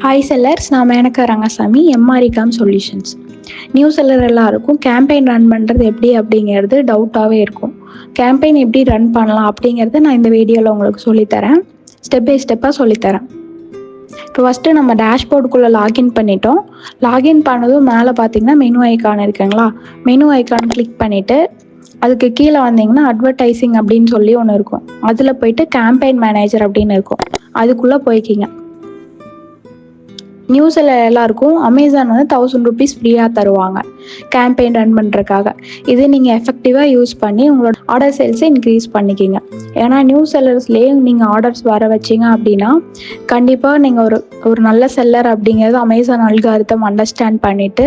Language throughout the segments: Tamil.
ஹாய் செல்லர்ஸ், நான் Menaka Rangasamy, MR ecom solutions. New seller எல்லாருக்கும் கேம்பெயின் ரன் பண்ணுறது எப்படி அப்படிங்கிறது டவுட்டாகவே இருக்கும். கேம்பெயின் எப்படி ரன் பண்ணலாம் அப்படிங்கிறத நான் இந்த வீடியோவில் உங்களுக்கு சொல்லித்தரேன். ஸ்டெப் பை ஸ்டெப்பாக சொல்லித்தரேன். இப்போ ஃபஸ்ட்டு நம்ம டேஷ்போர்டுக்குள்ளே லாகின் பண்ணிட்டோம். லாகின் பண்ணதும் மேலே பார்த்தீங்கன்னா மெனு ஐக்கான் இருக்குங்களா, மெனு ஐக்கான் கிளிக் பண்ணிவிட்டு அதுக்கு கீழே வந்தீங்கன்னா அட்வர்டைசிங் அப்படின்னு சொல்லி ஒன்று இருக்கும். அதில் போயிட்டு கேம்பெயின் மேனேஜர் அப்படின்னு இருக்கும், அதுக்குள்ளே போய்க்கிங்க. நியூஸில் எல்லாருக்கும் அமேசான் வந்து 1000 rupees ஃப்ரீயாக தருவாங்க கேம்பெயின் ரன் பண்ணுறதுக்காக. இது நீங்கள் எஃபெக்டிவாக யூஸ் பண்ணி உங்களோட ஆர்டர் சேல்ஸை இன்க்ரீஸ் பண்ணிக்கிங்க. ஏன்னா நியூ செல்லர்ஸ்லேயே நீங்கள் ஆர்டர்ஸ் வர வச்சிங்க அப்படின்னா கண்டிப்பாக நீங்கள் ஒரு நல்ல செல்லர் அப்படிங்கிறது அமேசான் அல்காரிதம் அண்டர்ஸ்டாண்ட் பண்ணிவிட்டு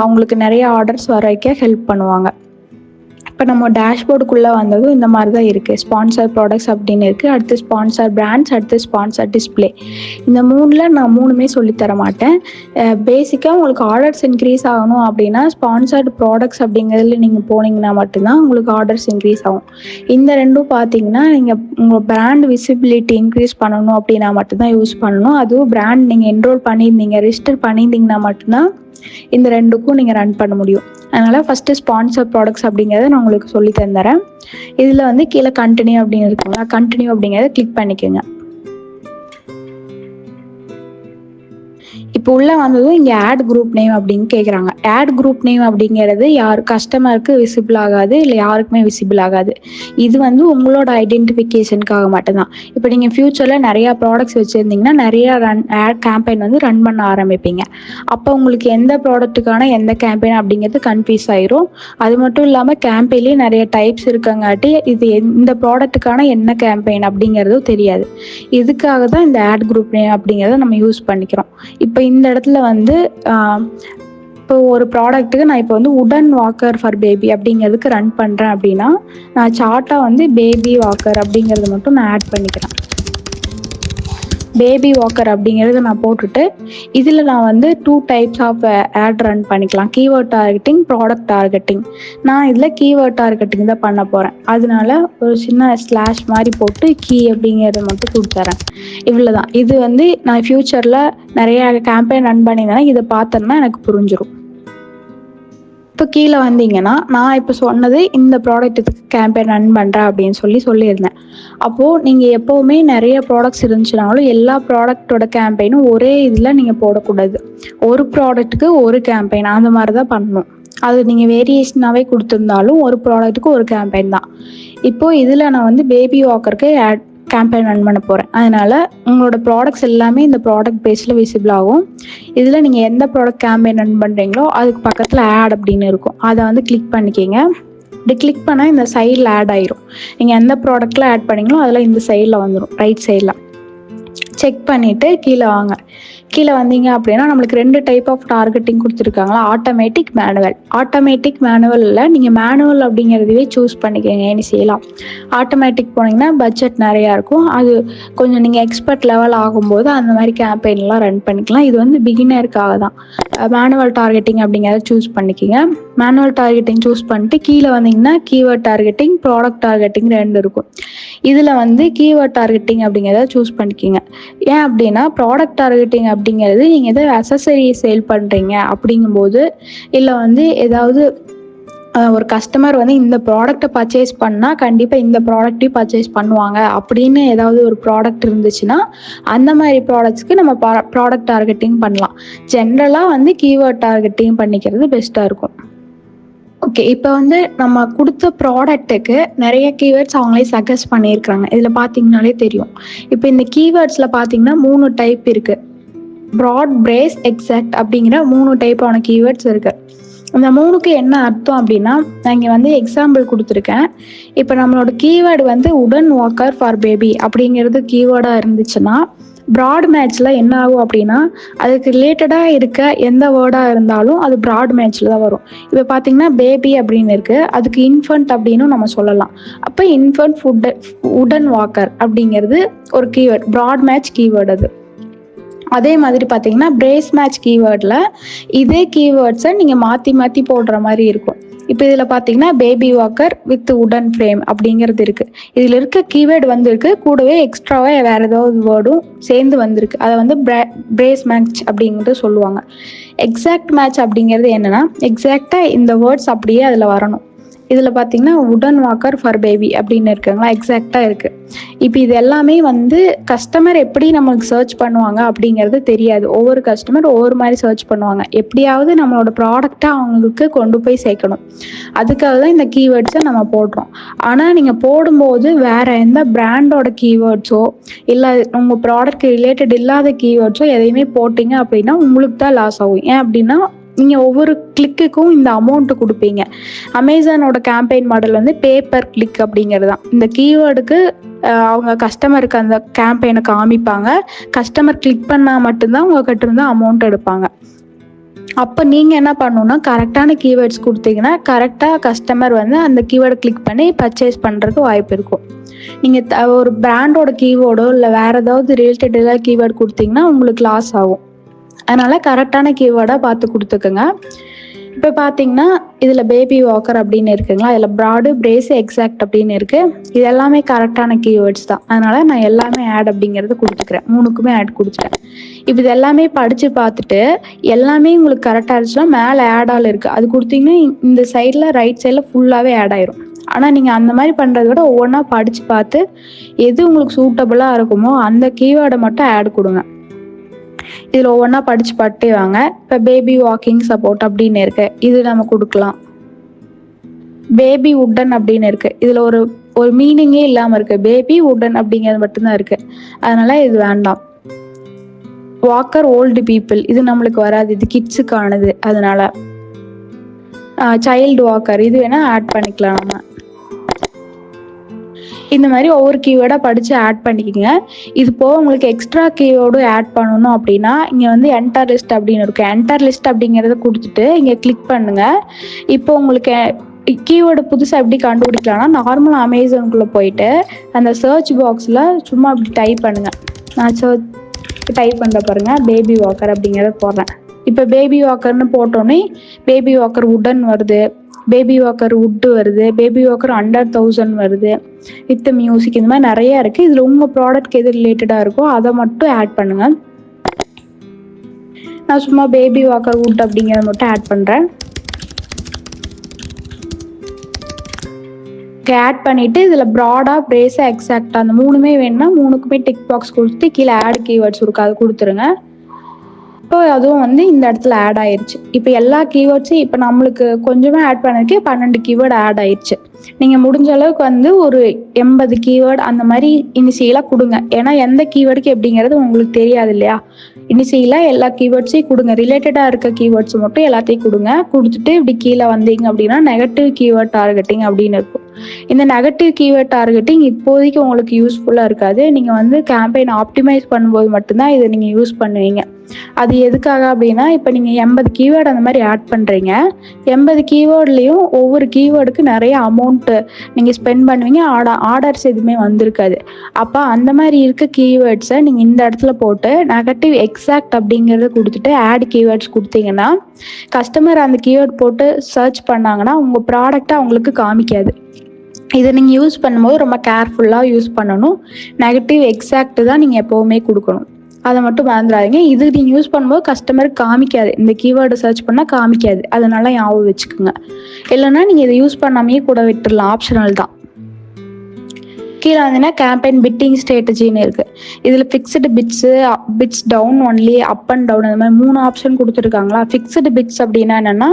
அவங்களுக்கு நிறைய ஆர்டர்ஸ் வர வைக்க ஹெல்ப் பண்ணுவாங்க. இப்போ நம்ம டேஷ்போர்டுக்குள்ளே வந்ததும் இந்த மாதிரி தான் இருக்குது. ஸ்பான்சர் ப்ராடக்ட்ஸ் அப்படின்னு இருக்குது, அடுத்து ஸ்பான்சர் பிராண்ட்ஸ், அடுத்து ஸ்பான்சர் டிஸ்பிளே. இந்த மூணில் நான் மூணுமே சொல்லித்தர மாட்டேன். பேசிக்காக உங்களுக்கு ஆர்டர்ஸ் இன்க்ரீஸ் ஆகணும் அப்படின்னா ஸ்பான்சர்டு ப்ராடக்ட்ஸ் அப்படிங்கிறதுல நீங்கள் போனீங்கன்னா மட்டும்தான் உங்களுக்கு ஆர்டர்ஸ் இன்க்ரீஸ் ஆகும். இந்த ரெண்டும் பார்த்தீங்கன்னா நீங்கள் உங்கள் பிராண்ட் விசிபிலிட்டி இன்க்ரீஸ் பண்ணணும் அப்படின்னா மட்டும்தான் யூஸ் பண்ணணும். அதுவும் பிராண்ட் நீங்கள் என்ரோல் பண்ணியிருந்தீங்க, ரிஜிஸ்டர் பண்ணியிருந்தீங்கன்னா மட்டும்தான் இந்த ரெண்டுக்கும் நீங்கள் ரன் பண்ண முடியும். அதனால் ஃபஸ்ட்டு ஸ்பான்சர் ப்ராடக்ட்ஸ் அப்படிங்கிறத நான் உங்களுக்கு சொல்லி தந்துடுறேன். இதில் வந்து கீழே கண்டினியூ அப்படின்னு இருக்குங்களா, கண்டினியூ அப்படிங்கிறத கிளிக் பண்ணிக்கோங்க. இப்போ உள்ளே வந்ததும் இங்கே ஆட் குரூப் நேம் அப்படின்னு கேட்குறாங்க. ஆட் குரூப் நேம் அப்படிங்கிறது யார் கஸ்டமருக்கு விசிபிள் ஆகாது, இல்லை யாருக்குமே விசிபிள் ஆகாது. இது வந்து உங்களோட ஐடென்டிஃபிகேஷனுக்காக மட்டும்தான். இப்போ நீங்கள் ஃப்யூச்சரில் நிறையா ப்ராடக்ட்ஸ் வச்சுருந்தீங்கன்னா நிறையா ஆட் கேம்பெயின் வந்து ரன் பண்ண ஆரம்பிப்பீங்க. அப்போ உங்களுக்கு எந்த ப்ராடக்ட்டுக்கான எந்த கேம்பெயின் அப்படிங்கிறது கன்ஃபியூஸ் ஆயிரும். அது மட்டும் இல்லாமல் கேம்பெயின்லேயே நிறைய டைப்ஸ் இருக்கங்காட்டி இது இந்த ப்ராடக்ட்டுக்கான என்ன கேம்பெயின் அப்படிங்கிறதும் தெரியாது. இதுக்காக தான் இந்த ஆட் குரூப் நேம் அப்படிங்கிறத நம்ம யூஸ் பண்ணிக்கிறோம். இப்போ இந்த இடத்துல வந்து இப்போ ஒரு ப்ராடக்ட்டுக்கு நான் இப்போ வந்து உடன் வாக்கர் ஃபார் பேபி அப்படிங்கிறதுக்கு ரன் பண்ணுறேன் அப்படின்னா நான் சார்ட்டாக வந்து பேபி வாக்கர் அப்படிங்கிறது மட்டும் நான் ஆட் பண்ணிக்கிறேன். பேபி வாக்கர் அப்படிங்கிறத நான் போட்டுட்டு இதில் நான் வந்து 2 types ஆஃப் ஆட் ரன் பண்ணிக்கலாம். Keyword targeting, product targeting. நான் இதில் கீவேர்ட் டார்கெட்டிங் தான் பண்ண போகிறேன். அதனால ஒரு சின்ன ஸ்லாஷ் மாதிரி போட்டு கீ அப்படிங்கிறத மட்டும் கொடுத்துறேன். இவ்வளோதான். இது வந்து நான் ஃப்யூச்சரில் நிறைய கேம்பெயின் ரன் பண்ணியிருந்தேன்னா இதை பார்த்தேன்னா எனக்கு புரிஞ்சிடும். இப்போ கீழே வந்தீங்கன்னா நான் இப்போ சொன்னது இந்த ப்ராடக்ட்டுக்கு கேம்பெயின் ரன் பண்ணுறேன் அப்படின்னு சொல்லியிருந்தேன். அப்போது நீங்கள் எப்போவுமே நிறைய ப்ராடக்ட்ஸ் இருந்துச்சுனாலும் எல்லா ப்ராடக்டோட கேம்பெயினும் ஒரே இதில் நீங்கள் போடக்கூடாது. ஒரு ப்ராடக்ட்டுக்கு ஒரு கேம்பெயின் அந்த மாதிரி தான் பண்ணணும். அது நீங்கள் வேரியேஷனாகவே கொடுத்துருந்தாலும் ஒரு ப்ராடக்ட்டுக்கு ஒரு கேம்பெயின் தான். இப்போது இதில் நான் வந்து பேபி வாக்கருக்கு கேம்பெயின் ரன் பண்ண போகிறேன். அதனால் உங்களோட ப்ராடக்ட்ஸ் எல்லாமே இந்த ப்ராடக்ட் பேஸில் விசிபிள் ஆகும். இதில் நீங்கள் எந்த ப்ராடக்ட் கேம்பெயின் ரன் பண்ணுறீங்களோ அதுக்கு பக்கத்தில் ஆட் அப்படின்னு இருக்கும், அதை வந்து கிளிக் பண்ணிக்கிங்க. இப்படி கிளிக் பண்ணால் இந்த சைடில் ஆட் ஆயிரும். நீங்கள் எந்த ப்ராடக்ட்டில் ஆட் பண்ணீங்களோ அதில் இந்த சைடில் வந்துடும், ரைட் சைடில். செக் பண்ணிவிட்டு கீழே வாங்க. கீழே வந்தீங்க அப்படின்னா நம்மளுக்கு 2 type ஆஃப் டார்கெட்டிங் கொடுத்துருக்காங்களா, ஆட்டோமேட்டிக், மேனுவல். ஆட்டோமேட்டிக் மேனுவலில் நீங்கள் மேனுவல் அப்படிங்கிறதுவே சூஸ் பண்ணிக்கோங்க இனிஷியலாக. ஆட்டோமேட்டிக் போனீங்கன்னா பட்ஜெட் நிறையா இருக்கும். அது கொஞ்சம் நீங்கள் எக்ஸ்பர்ட் லெவல் ஆகும்போது அந்த மாதிரி கேம்பெயின்லாம் ரன் பண்ணிக்கலாம். இது வந்து பிகினருக்காக தான். மேனுவல் டார்கெட்டிங் அப்படிங்கிறத சூஸ் பண்ணிக்கோங்க. மேனுவல் டார்கெட்டிங் சூஸ் பண்ணிட்டு கீழே வந்தீங்கன்னா கீவேர்ட் டார்கெட்டிங், ப்ராடக்ட் டார்கெட்டிங் 2 இருக்கும். இதில் வந்து கீவேர்ட் டார்கெட்டிங் அப்படிங்கிறத சூஸ் பண்ணிக்கோங்க. ஏன் அப்படின்னா ப்ராடக்ட் டார்கெட்டிங் அப்படிங்கிறது நீங்கள் எதாவது அக்சசரி சேல் பண்ணுறீங்க அப்படிங்கும்போது, இல்லை வந்து ஏதாவது ஒரு கஸ்டமர் வந்து இந்த ப்ராடக்ட்டை பர்ச்சேஸ் பண்ணால் கண்டிப்பாக இந்த ப்ராடக்ட்டையும் பர்ச்சேஸ் பண்ணுவாங்க அப்படின்னு ஏதாவது ஒரு ப்ராடக்ட் இருந்துச்சுன்னா அந்த மாதிரி ப்ராடக்ட்ஸ்க்கு நம்ம ப்ராடக்ட் டார்கெட்டிங் பண்ணலாம். ஜென்ரலாக வந்து கீவேர்ட் டார்கெட்டிங் பண்ணிக்கிறது பெஸ்ட்டாக இருக்கும். ஓகே, இப்போ வந்து நம்ம கொடுத்த ப்ராடக்ட்டுக்கு நிறைய கீவேர்ட்ஸ் அவங்களே சஜஸ்ட் பண்ணியிருக்காங்க. இதில் பார்த்தீங்கனாலே தெரியும். இப்போ இந்த கீவேர்ட்ஸில் பார்த்தீங்கன்னா 3 டைப் இருக்குது. ப்ராட், பிரேஸ், எக்ஸாக்ட் அப்படிங்கிற 3 டைப்பான கீவேர்ட்ஸ் இருக்குது. இந்த 3க்கு என்ன அர்த்தம் அப்படின்னா நான் இங்கே வந்து எக்ஸாம்பிள் கொடுத்துருக்கேன். இப்போ நம்மளோட கீவேர்டு வந்து உடன் வாக்கர் ஃபார் பேபி அப்படிங்கிறது கீவேர்டாக இருந்துச்சுன்னா ப்ராட் மேட்ச்சில் என்ன ஆகும் அப்படின்னா அதுக்கு ரிலேட்டடாக இருக்க எந்த வேர்டாக இருந்தாலும் அது ப்ராட் மேட்ச்சில் தான் வரும். இப்போ பார்த்தீங்கன்னா பேபி அப்படின்னு இருக்குது, அதுக்கு இன்ஃபண்ட் அப்படின்னு நம்ம சொல்லலாம். அப்போ இன்ஃபண்ட் உடன் வாக்கர் அப்படிங்கிறது ஒரு கீவேர்ட், ப்ராட் மேட்ச் கீவேர்டு அது. அதே மாதிரி பார்த்தீங்கன்னா பிரேஸ் மேட்ச் கீவேர்டில் இதே கீவேர்ட்ஸை நீங்கள் மாற்றி மாற்றி போடுற மாதிரி இருக்கும். இப்போ இதில் பார்த்தீங்கன்னா பேபி வாக்கர் வித் உடன் ஃப்ரேம் அப்படிங்கிறது இருக்குது. இதில் இருக்க கீவேர்டு வந்திருக்கு, கூடவே எக்ஸ்ட்ராவாக வேறு ஏதாவது வேர்டும் சேர்ந்து வந்திருக்கு. அதை வந்து பிரேஸ் மேட்ச் அப்படிங்கிறது சொல்லுவாங்க. எக்ஸாக்ட் மேட்ச் அப்படிங்கிறது என்னென்னா, எக்ஸாக்டாக இந்த வேர்ட்ஸ் அப்படியே அதில் வரணும். இதில் பார்த்தீங்கன்னா உடன் வாக்கர் ஃபார் பேபி அப்படின்னு இருக்குங்களா, எக்ஸாக்டாக இருக்குது. இப்போ இது எல்லாமே வந்து கஸ்டமர் எப்படி நம்மளுக்கு சர்ச் பண்ணுவாங்க அப்படிங்கிறது தெரியாது. ஒவ்வொரு கஸ்டமர் ஒவ்வொரு மாதிரி சர்ச் பண்ணுவாங்க. எப்படியாவது நம்மளோட ப்ராடக்டை அவங்களுக்கு கொண்டு போய் சேர்க்கணும். அதுக்காக தான் இந்த கீவேர்ட்ஸை நம்ம போடுறோம். ஆனால் நீங்கள் போடும்போது வேறு எந்த பிராண்டோட கீவேர்ட்ஸோ இல்லை உங்கள் ப்ராடக்ட் ரிலேட்டட் இல்லாத கீவேர்ட்ஸோ எதையுமே போட்டிங்க அப்படின்னா உங்களுக்கு தான் லாஸ் ஆகும். ஏன் அப்படின்னா நீங்கள் ஒவ்வொரு கிளிக்குக்கும் இந்த அமௌண்ட்டு கொடுப்பீங்க. அமேசானோட கேம்பெயின் மாடல் வந்து பேப்பர் கிளிக் அப்படிங்கிறது தான். இந்த கீவேர்டுக்கு அவங்க கஸ்டமருக்கு அந்த கேம்பெயினை காமிப்பாங்க. கஸ்டமர் கிளிக் பண்ணால் மட்டும்தான் உங்ககிட்ட இருந்து அமௌண்ட் எடுப்பாங்க. அப்போ நீங்கள் என்ன பண்ணணுன்னா, கரெக்டான கீவேர்ட்ஸ் கொடுத்தீங்கன்னா கரெக்டாக கஸ்டமர் வந்து அந்த கீவேர்டை கிளிக் பண்ணி பர்ச்சேஸ் பண்ணுறதுக்கு வாய்ப்பு இருக்கும். நீங்கள் ஒரு பிராண்டோட கீவேர்டோ இல்லை வேறு ஏதாவது ரிலேட்டட் ஏதாவது கீவேர்டு கொடுத்தீங்கன்னா உங்களுக்கு லாஸ் ஆகும். அதனால் கரெக்டான கீவேர்டாக பார்த்து கொடுத்துக்குங்க. இப்போ பார்த்தீங்கன்னா இதில் பேபி வாக்கர் அப்படின்னு இருக்குங்களா, இதில் ப்ராடு பிரேஸ் எக்ஸாக்ட் அப்படின்னு இருக்குது. இது எல்லாமே கரெக்டான கீவேர்ட்ஸ் தான். அதனால் நான் எல்லாமே ஆட் அப்படிங்கிறது கொடுத்துக்கிறேன். 3க்குமே ஆட் கொடுத்துட்டேன். இப்போ இது எல்லாமே படித்து பார்த்துட்டு எல்லாமே உங்களுக்கு கரெக்டாக இருந்துச்சுன்னா மேலே ஆட் ஆல் இருக்குது, அது கொடுத்தீங்கன்னா இந்த சைடில் ரைட் சைடில் ஃபுல்லாகவே ஆட் ஆயிரும். ஆனால் நீங்கள் அந்த மாதிரி பண்ணுறத விட ஒவ்வொன்றா படித்து பார்த்து எது உங்களுக்கு சூட்டபுளாக இருக்குமோ அந்த கீவேர்டை மட்டும் ஆட் கொடுங்க. இதில் ஒவ்வொன்றா படித்து பாட்டே வாங்க. இப்போ பேபி வாக்கிங் சப்போர்ட் அப்படின்னு இருக்கு, இது நம்ம கொடுக்கலாம். பேபி உட்டன் அப்படின்னு இருக்கு, இதில் ஒரு மீனிங்கே இல்லாமல் இருக்கு. பேபி உட்டன் அப்படிங்கிறது மட்டும்தான் இருக்கு, அதனால இது வேண்டாம். வாக்கர் ஓல்டு பீப்புள், இது நம்மளுக்கு வராது, இது கிட்ஸுக்கானது. அதனால சைல்டு வாக்கர் இது வேணா ஆட் பண்ணிக்கலாம் நம்ம. இந்த மாதிரி ஒவ்வொரு கீவேர்டாக படித்து ஆட் பண்ணிக்கோங்க. இது போக உங்களுக்கு எக்ஸ்ட்ரா கீவேர்டும் ஆட் பண்ணணும் அப்படின்னா இங்கே வந்து என்டர் லிஸ்ட் அப்படின்னு இருக்கும். என்டர் லிஸ்ட் அப்படிங்கிறத கொடுத்துட்டு இங்கே கிளிக் பண்ணுங்கள். இப்போ உங்களுக்கு கீவேர்டு புதுசாக எப்படி கண்டுபிடிக்கலாம்னா, நார்மல் அமேசானுக்குள்ளே போயிட்டு அந்த சர்ச் பாக்ஸில் சும்மா அப்படி டைப் பண்ணுங்கள். நான் டைப் பண்ணுற பாருங்கள், பேபி வாக்கர் அப்படிங்கிறத போடுறேன். இப்போ பேபி வாக்கர்னு போட்டோன்னே பேபி வாக்கர் உடன் வருது, பேபி வாக்கர் உட்டு வருது, பேபி வாக்கர் அண்டர் 1000 வருது, வித் மியூசிக், இந்த மாதிரி நிறைய இருக்குது. இதில் உங்கள் ப்ராடக்ட் எது ரிலேட்டடாக இருக்கோ அதை மட்டும் ஆட் பண்ணுங்கள். நான் சும்மா பேபி வாக்கர் உட் அப்படிங்கிறத மட்டும் ஆட் பண்ணுறேன். ஆட் பண்ணிவிட்டு இதில் ப்ராடாக பிரேஸாக எக்ஸாக்டாக அந்த 3மே வேணும்னா 3க்குமே டிக் பாக்ஸ் கொடுத்து கீழே ஆட் கீவேர்ட்ஸ் இருக்கு, அது கொடுத்துருங்க. இப்போ அதுவும் வந்து இந்த இடத்துல ஆட் ஆயிடுச்சு. இப்போ எல்லா கீவேர்ட்ஸும் இப்போ நம்மளுக்கு கொஞ்சமே ஆட் பண்ணதுக்கே 12 கீவேர்டு ஆட் ஆயிடுச்சு. நீங்கள் முடிஞ்ச அளவுக்கு வந்து ஒரு 80 கீவேர்டு அந்த மாதிரி இனிஷியலாக கொடுங்க. ஏன்னா எந்த கீவேர்டுக்கு எப்படிங்கிறது உங்களுக்கு தெரியாது இல்லையா. இனிஷியலாக எல்லா கீவேர்ட்ஸையும் கொடுங்க. ரிலேட்டடாக இருக்க கீவேர்ட்ஸ் மட்டும் எல்லாத்தையும் கொடுங்க. கொடுத்துட்டு இப்படி கீழே வந்தீங்க அப்படின்னா நெகட்டிவ் கீவேர்ட் டார்கெட்டிங் அப்படின்னு இருக்கும். இந்த நெகட்டிவ் கீவேர்ட் டார்கெட்டிங் இப்போதைக்கு உங்களுக்கு யூஸ்ஃபுல்லாக இருக்காது. நீங்கள் வந்து கேம்பெயின் ஆப்டிமைஸ் பண்ணும்போது மட்டும்தான் இதை நீங்கள் யூஸ் பண்ணுவீங்க. அது எதுக்காக அப்படின்னா, இப்போ நீங்கள் 80 கீவேர்டு அந்த மாதிரி ஆட் பண்ணுறீங்க. 80 கீவேர்ட்லேயும் ஒவ்வொரு கீவேர்டுக்கு நிறைய அமௌண்ட்டு நீங்கள் ஸ்பெண்ட் பண்ணுவீங்க. ஆர்டர்ஸ் எதுவுமே வந்திருக்காது. அப்போ அந்த மாதிரி இருக்க கீவேர்ட்ஸை நீங்கள் இந்த இடத்துல போட்டு நெகட்டிவ் எக்ஸாக்ட் அப்படிங்கிறத கொடுத்துட்டு ஆட் கீவேர்ட்ஸ் கொடுத்தீங்கன்னா கஸ்டமர் அந்த கீவேர்ட் போட்டு சர்ச் பண்ணாங்கன்னா உங்கள் ப்ராடக்டை அவங்களுக்கு காமிக்காது. இதை நீங்கள் யூஸ் பண்ணும்போது ரொம்ப கேர்ஃபுல்லாக யூஸ் பண்ணணும். நெகட்டிவ் எக்ஸாக்ட் தான் நீங்கள் எப்போவுமே கொடுக்கணும், அதை மட்டும் மறந்துடாதீங்க. இது நீங்கள் யூஸ் பண்ணும்போது கஸ்டமருக்கு காமிக்காது, இந்த கீவேர்டை சர்ச் பண்ணால் காமிக்காது. அதனால ஞாபகம் வச்சுக்கோங்க. இல்லைன்னா நீங்கள் இதை யூஸ் பண்ணாமையே கூட விட்டுடலாம், ஆப்ஷனல் தான். கீழே வந்தீங்கன்னா கேம்பெயின் பிட்டிங் ஸ்ட்ராட்டஜின்னு இருக்குது. இதில் fixed bids down only, up and down, அந்த மாதிரி 3 ஆப்ஷன் கொடுத்துருக்காங்களா. ஃபிக்ஸ்டு பிட்ஸ் அப்படின்னா என்னென்னா,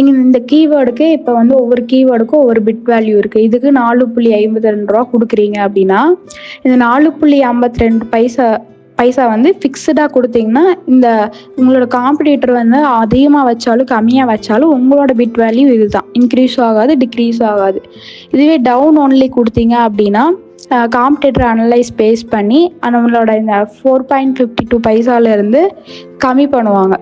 இந்த கீவேர்டுக்கு இப்போ வந்து ஒவ்வொரு கீவேர்டுக்கும் ஒவ்வொரு பிட் வேல்யூ இருக்குது. இதுக்கு 4.52 ரூபா கொடுக்குறீங்க அப்படின்னா இந்த 4.52 பைசா வந்து ஃபிக்ஸ்டாக கொடுத்தீங்கன்னா இந்த உங்களோட காம்படிட்டர் வந்து அதிகமாக வச்சாலும் கம்மியாக வச்சாலும் உங்களோட பிட் வேல்யூ இதுதான், இன்க்ரீஸ் ஆகாது, டிக்ரீஸ் ஆகாது. இதுவே டவுன் ஒன்லி கொடுத்தீங்க அப்படின்னா காம்படிட்டர் அனலைஸ் பேஸ் பண்ணி நம்மளோட இந்த 4.52 பைசாலேருந்து கம்மி பண்ணுவாங்க.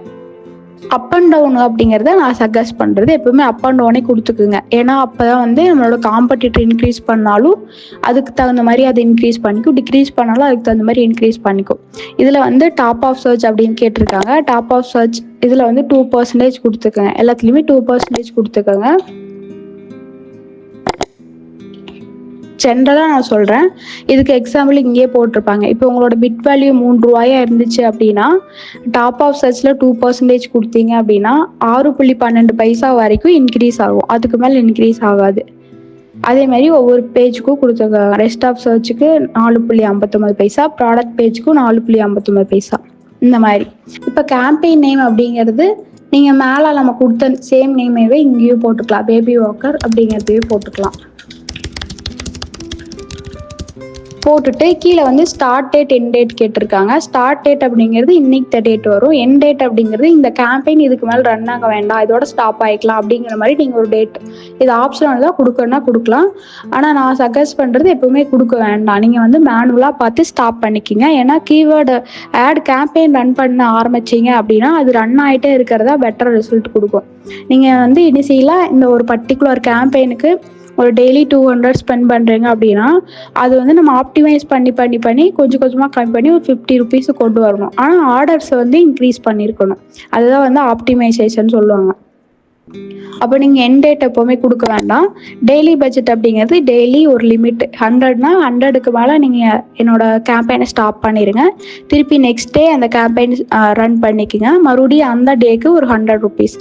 அப் அண்ட் டவுன் அப்படிங்கிறத நான் சஜஸ்ட் பண்ணுறது எப்பவுமே அப் அண்ட் டவுனே கொடுத்துக்குங்க. ஏன்னா அப்போ தான் வந்து நம்மளோட காம்படிட்டர் இன்க்ரீஸ் பண்ணாலும் அதுக்கு தகுந்த மாதிரி அதை இன்க்ரீஸ் பண்ணிக்கும், டிக்ரீஸ் பண்ணாலும் அதுக்கு தகுந்த மாதிரி இன்க்ரீஸ் பண்ணிக்கும். இதில் வந்து டாப் ஆஃப் சர்ச் அப்படின்னு கேட்டிருக்காங்க. டாப் ஆஃப் சர்ச் இதில் வந்து 2% கொடுத்துக்கோங்க. எல்லாத்துலேயுமே 2% கொடுத்துக்கோங்க. ஜென்ரலாக நான் சொல்கிறேன். இதுக்கு எக்ஸாம்பிள் இங்கேயே போட்டிருப்பாங்க. இப்போ உங்களோட பிட் வேல்யூ ரூ. 3 இருந்துச்சு அப்படின்னா, டாப் ஆஃப் சர்ச்சில் 2% கொடுத்தீங்க அப்படின்னா 6.12 வரைக்கும் இன்க்ரீஸ் ஆகும். அதுக்கு மேலே இன்க்ரீஸ் ஆகாது. அதே மாதிரி ஒவ்வொரு பேஜுக்கும் கொடுத்துருக்காங்க. ரெஸ்ட் ஆஃப் சர்ச்சுக்கு 4.59, ப்ராடக்ட் பேஜுக்கும் 4.59, இந்த மாதிரி. இப்போ கேம்பெயின் நேம் அப்படிங்கிறது நீங்கள் மேலே நம்ம கொடுத்த சேம் நேமேவே இங்கேயும் போட்டுக்கலாம். பேபி வாக்கர் அப்படிங்கிறதையும் போட்டுக்கலாம். போட்டுட்டு கீழே வந்து ஸ்டார்ட் டேட் எண்ட் டேட் கேட்டிருக்காங்க. ஸ்டார்ட் டேட் அப்படிங்கிறது இன்னைக்கு டேட் வரும். எண்ட் டேட் அப்படிங்கிறது இந்த கேம்பெயின் இதுக்கு மேலே ரன் ஆக வேண்டாம், இதோட ஸ்டாப் ஆகிக்கலாம் அப்படிங்கிற மாதிரி நீங்கள் ஒரு டேட், இது ஆப்ஷனல் தான், கொடுக்கணும்னா கொடுக்கலாம். ஆனால் நான் சஜஸ்ட் பண்ணுறது எப்பவுமே கொடுக்க வேண்டாம். நீங்கள் வந்து மேனுவலாக பார்த்து ஸ்டாப் பண்ணிக்கிங்க. ஏன்னா கீவேர்டு ஆட் கேம்பெயின் ரன் பண்ண ஆரம்பிச்சிங்க அப்படின்னா அது ரன் ஆகிட்டே இருக்கிறதா பெட்டர் ரிசல்ட் கொடுக்கும். நீங்கள் வந்து இனிஷியலாக இந்த ஒரு பர்டிகுலர் கேம்பெயினுக்கு ஒரு டெய்லி 200 ஸ்பெண்ட் பண்ணுறீங்க அப்படின்னா அது வந்து நம்ம ஆப்டிமைஸ் பண்ணி கொஞ்சம் கொஞ்சமாக கம்மி பண்ணி ஒரு 50 rupees கொண்டு வரணும். ஆனால் ஆர்டர்ஸை வந்து இன்க்ரீஸ் பண்ணியிருக்கணும். அதுதான் வந்து ஆப்டிமைசேஷன் சொல்லுவாங்க. அப்போ நீங்கள் எண்ட் டேட் எப்போவுமே கொடுக்க வேண்டாம். டெய்லி பட்ஜெட் அப்படிங்கிறது டெய்லி ஒரு லிமிட் 100னா 100க்கு மேலே நீங்கள் என்னோட கேம்பெயினை ஸ்டாப் பண்ணிடுங்க. திருப்பி நெக்ஸ்ட் டே அந்த கேம்பெயின் ரன் பண்ணிக்கோங்க. மறுபடியும் அந்த டேக்கு ஒரு 100 rupees,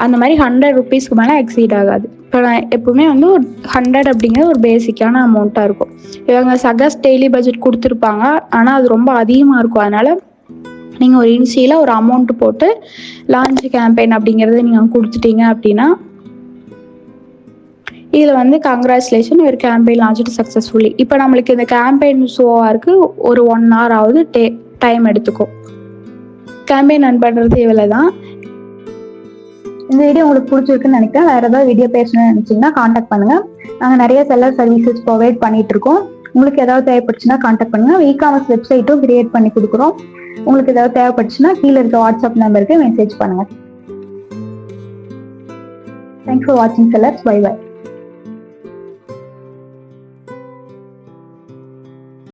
அந்த மாதிரி 100 rupeesக்கு மேலே எக்ஸீட் ஆகாது. இப்போ நான் எப்பவுமே வந்து ஒரு 100 அப்படிங்கிறது ஒரு பேசிக்கான அமௌண்ட்டாக இருக்கும். இவங்க சஜஸ்ட் டெய்லி பட்ஜெட் கொடுத்துருப்பாங்க, ஆனால் அது ரொம்ப அதிகமாக இருக்கும். அதனால் நீங்கள் ஒரு இனிஷியலாக ஒரு அமௌண்ட் போட்டு லான்ச் கேம்பெயின் அப்படிங்கிறத நீங்கள் கொடுத்துட்டீங்க அப்படின்னா இதில் வந்து கங்க்ராச்சுலேஷன், ஒரு கேம்பெயின் லான்ச் சக்ஸஸ்ஃபுல்லி. இப்போ நம்மளுக்கு இந்த கேம்பெயின் ஷோவாருக்கு ஒரு 1 hour ஆகுது டைம் எடுத்துக்கும். கேம்பெயின் ரன் பண்ணுறது இவ்வளோ தான். இந்த வீடியோ உங்களுக்கு பிடிச்சிருக்குன்னு நினைக்கிறேன். வேறு ஏதாவது வீடியோ பேசணும்னு நினச்சிங்கன்னா காண்டாக்ட் பண்ணுங்கள். நாங்கள் நிறைய செல்லர் சர்வீசஸ் ப்ரொவைட் பண்ணிட்டு இருக்கோம். உங்களுக்கு ஏதாவது தேவைப்பட்டுச்சுன்னா காண்டாக்ட் பண்ணுங்கள். இகாமர்ஸ் வெப்சைட்டும் கிரியேட் பண்ணி கொடுக்குறோம். உங்களுக்கு ஏதாவது தேவைப்பட்டுச்சுன்னா கீழே இருக்க வாட்ஸ்அப் நம்பருக்கு மெசேஜ் பண்ணுங்கள். தேங்க்ஸ் ஃபார் வாட்சிங் செல்லர்ஸ். Bye by.